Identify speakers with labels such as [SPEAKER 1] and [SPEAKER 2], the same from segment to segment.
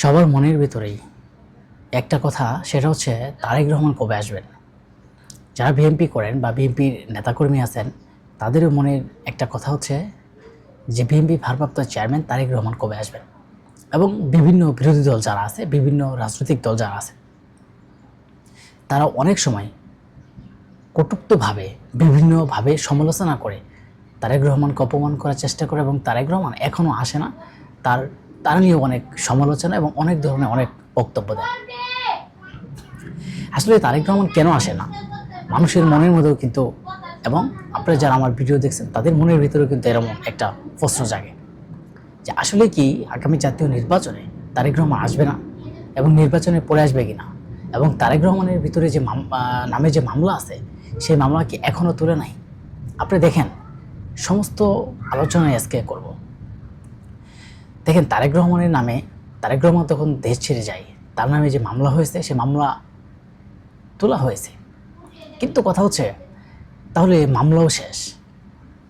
[SPEAKER 1] সবার মনের ভিতরেই একটা কথা, সেটা হচ্ছে তারেক রহমান কবে আসবেন। যারা বিএনপি করেন বা বিএনপির নেতাকর্মী আছেন, তাদেরও মনের একটা কথা হচ্ছে যে বিএনপি ভারপ্রাপ্ত চেয়ারম্যান তারেক রহমান কবে আসবেন। এবং বিভিন্ন বিরোধী দল যারা আছে, বিভিন্ন রাজনৈতিক দল যারা আছে, তারা অনেক সময় কটুক্তভাবে বিভিন্নভাবে সমালোচনা করে তারেক রহমানকে অপমান করার চেষ্টা করে, এবং তারেক রহমান এখনও আসে না। তার নিয়ে অনেক সমালোচনা এবং অনেক ধরনের অনেক বক্তব্য দেয়। আসলে তারেক রহমান কেন আসে না, মানুষের মনের মধ্যেও কিন্তু, এবং আপনারা যারা আমার ভিডিও দেখছেন তাদের মনের ভিতরেও কিন্তু এরকম একটা প্রশ্ন জাগে যে আসলে কি আগামী জাতীয় নির্বাচনে তারেক রহমান আসবে না, এবং নির্বাচনে পড়ে আসবে কিনা, এবং তারেক রহমানের ভিতরে যে নামে যে মামলা আছে সেই মামলা কি এখনও তুলে নাই। আপনি দেখেন, সমস্ত আলোচনায় আজকে করব। দেখেন, তারেক রহমানের নামে, তারেক রহমান তখন দেশ ছেড়ে যায়, তার নামে যে মামলা হয়েছে সে মামলা তোলা হয়েছে, কিন্তু কথা হচ্ছে তাহলে মামলাও শেষ,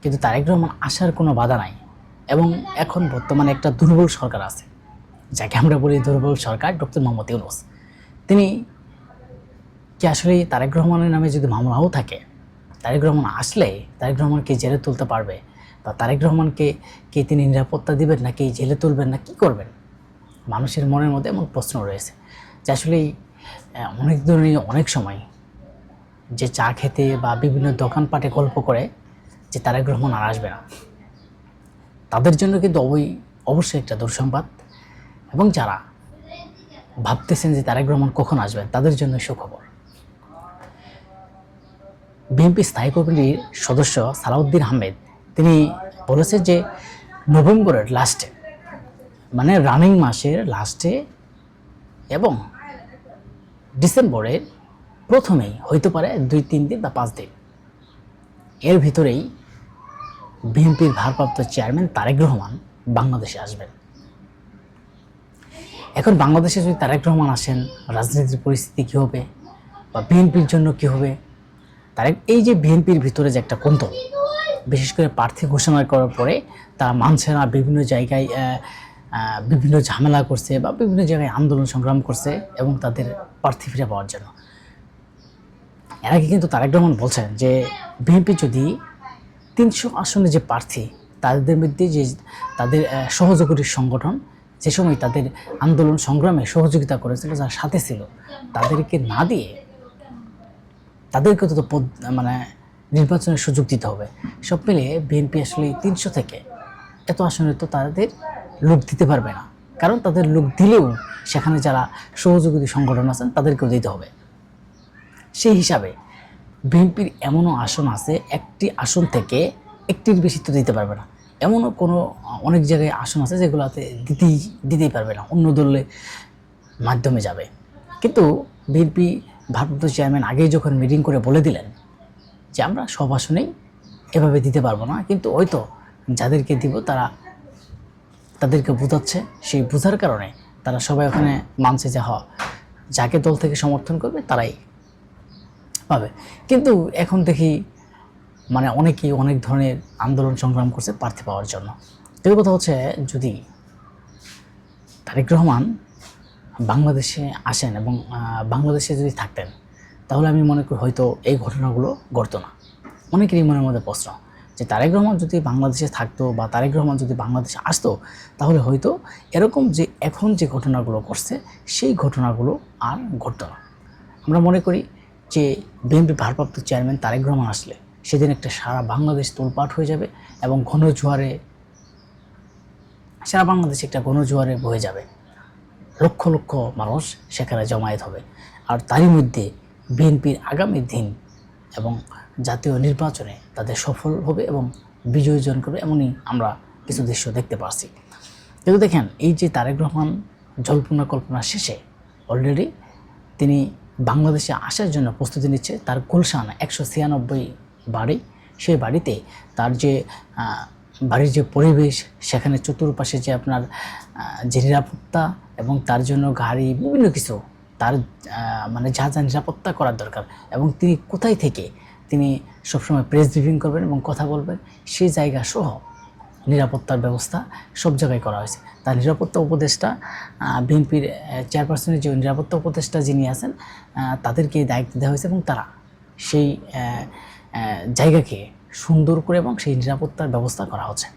[SPEAKER 1] কিন্তু তারেক রহমান আসার কোনো বাধা নাই। এবং এখন বর্তমানে একটা দুর্বল সরকার আছে, যাকে আমরা বলি দুর্বল সরকার, ডক্টর মোহাম্মদ ইউনূস। তিনি কি আসলে তারেক রহমানের নামে যদি মামলাও থাকে, তারেক রহমান আসলে তারেক রহমানকে জেলে তুলতে পারবে, বা তারেক রহমানকে কি তিনি নিরাপত্তা দিবেন নাকি জেলে তুলবেন না কি করবেন? মানুষের মনের মধ্যে এমন প্রশ্ন রয়েছে যে আসলে অনেক ধরনের অনেক সময় যে চা খেতে বা বিভিন্ন দোকানপাটে গল্প করে যে তারেক রহমান আর আসবে না, তাদের জন্য কিন্তু অবশ্যই একটা দুঃসংবাদ। এবং যারা ভাবতেছেন যে তারেক রহমান কখন আসবেন, তাদের জন্য সুখবর। বিএনপি স্থায়ী কমিটির সদস্য সালাউদ্দিন আহমেদ তিনি বলেছেন যে নভেম্বরের লাস্টে, মানে রানিং মাসের লাস্টে এবং ডিসেম্বরের প্রথমেই হইতে পারে 2-3 দিন বা 5 দিন, এর ভিতরেই বিএনপির ভারপ্রাপ্ত চেয়ারম্যান তারেক রহমান বাংলাদেশে আসবেন। এখন বাংলাদেশে যদি তারেক রহমান আসেন, রাজনীতির পরিস্থিতি কী হবে বা বিএনপির জন্য কী হবে? এই যে বিএনপির ভিতরে যে একটা কোন্দল, বিশেষ করে প্রার্থী ঘোষণা করার পরে তারা মানছে না, বিভিন্ন জায়গায় বিভিন্ন ঝামেলা করছে বা বিভিন্ন জায়গায় আন্দোলন সংগ্রাম করছে এবং তাদের প্রার্থী ফিরে পাওয়ার জন্য। এর আগে কিন্তু তারেক রহমান বলছেন যে বিএনপি যদি 300 আসনে যে প্রার্থী, তাদের মধ্যে যে তাদের সহযোগী সংগঠন যে সময় তাদের আন্দোলন সংগ্রামে সহযোগিতা করেছিল, যারা সাথে ছিল, তাদেরকে না দিয়ে তাদেরকে তো মানে নির্বাচনের সুযোগ দিতে হবে। সব মিলিয়ে বিএনপি আসলে 300 থেকে এত আসনে তো তাদের লোক দিতে পারবে না, কারণ তাদের লোক দিলেও সেখানে যারা সহযোগী সংগঠন আছেন তাদেরকেও দিতে হবে। সেই হিসাবে বিএনপির এমনও আসন আছে, একটি আসন থেকে একটির বেশি তো দিতে পারবে না। এমনও অনেক জায়গায় আসন আছে যেগুলোতে দিতেই পারবে না, অন্য দলের মাধ্যমে যাবে। কিন্তু বিএনপি ভারপ্রাপ্ত চেয়ারম্যান আগেই যখন মিটিং করে বলে দিলেন যে আমরা সব আসনেই এভাবে দিতে পারবো না, কিন্তু হয়তো যাদেরকে দিব তাদেরকে বোঝাচ্ছে, সেই বোঝার কারণে তারা সবাই ওখানে মানছে যে যাকে দল থেকে সমর্থন করবে তারাই পাবে। কিন্তু এখন দেখি মানে অনেকেই অনেক ধরনের আন্দোলন সংগ্রাম করছে প্রার্থী পাওয়ার জন্য। কিন্তু কথা হচ্ছে, যদি তারেক রহমান বাংলাদেশে আসেন এবং বাংলাদেশে যদি থাকতেন, তাহলে আমি মনে করি হয়তো এই ঘটনাগুলো ঘটতো না। অনেকেরই মনের মধ্যে প্রশ্ন যে তারেক রহমান যদি বাংলাদেশে থাকতো বা তারেক রহমান যদি বাংলাদেশে আসতো, তাহলে হয়তো এরকম যে এখন যে ঘটনাগুলো ঘটছে সেই ঘটনাগুলো আর ঘটতো না। আমরা মনে করি যে বিএনপি ভারপ্রাপ্ত চেয়ারম্যান তারেক রহমান আসলে সেদিন একটা সারা বাংলাদেশ তোলপাট হয়ে যাবে এবং সারা বাংলাদেশে একটা গণজোয়ারে বয়ে যাবে, লক্ষ লক্ষ মানুষ সেখানে জমায়েত হবে। আর তারই মধ্যে বিএনপির আগামী দিন এবং জাতীয় নির্বাচনে তাদের সফল হবে এবং বিজয় অর্জন করবে, এমনই আমরা কিছু দৃশ্য দেখতে পাচ্ছি। কিন্তু দেখেন, এই যে তারেক রহমান জল্পনা কল্পনা শেষে অলরেডি তিনি বাংলাদেশে আসার জন্য প্রস্তুতি নিচ্ছে। তার গুলশান 196 বাড়ি, সেই বাড়িতে তার যে বাড়ির যে পরিবেশ, সেখানে চতুর্পাশে যে আপনার যে নিরাপত্তা এবং তার জন্য গাড়ি বিভিন্ন কিছু, তার মানে যা যা নিরাপত্তা করার দরকার, এবং তিনি কোথায় থেকে তিনি সবসময় প্রেস ব্রিফিং করবেন এবং কথা বলবেন, সেই জায়গা সহ নিরাপত্তার ব্যবস্থা সব জায়গায় করা হয়েছে। তার নিরাপত্তা উপদেষ্টা বিএনপির চেয়ারপারসনের যে নিরাপত্তা উপদেষ্টা যিনি আছেন তাদেরকে দায়িত্ব দেওয়া হয়েছে এবং তারা সেই জায়গাকে সুন্দর করে এবং সেই নিরাপত্তার ব্যবস্থা করা হচ্ছে।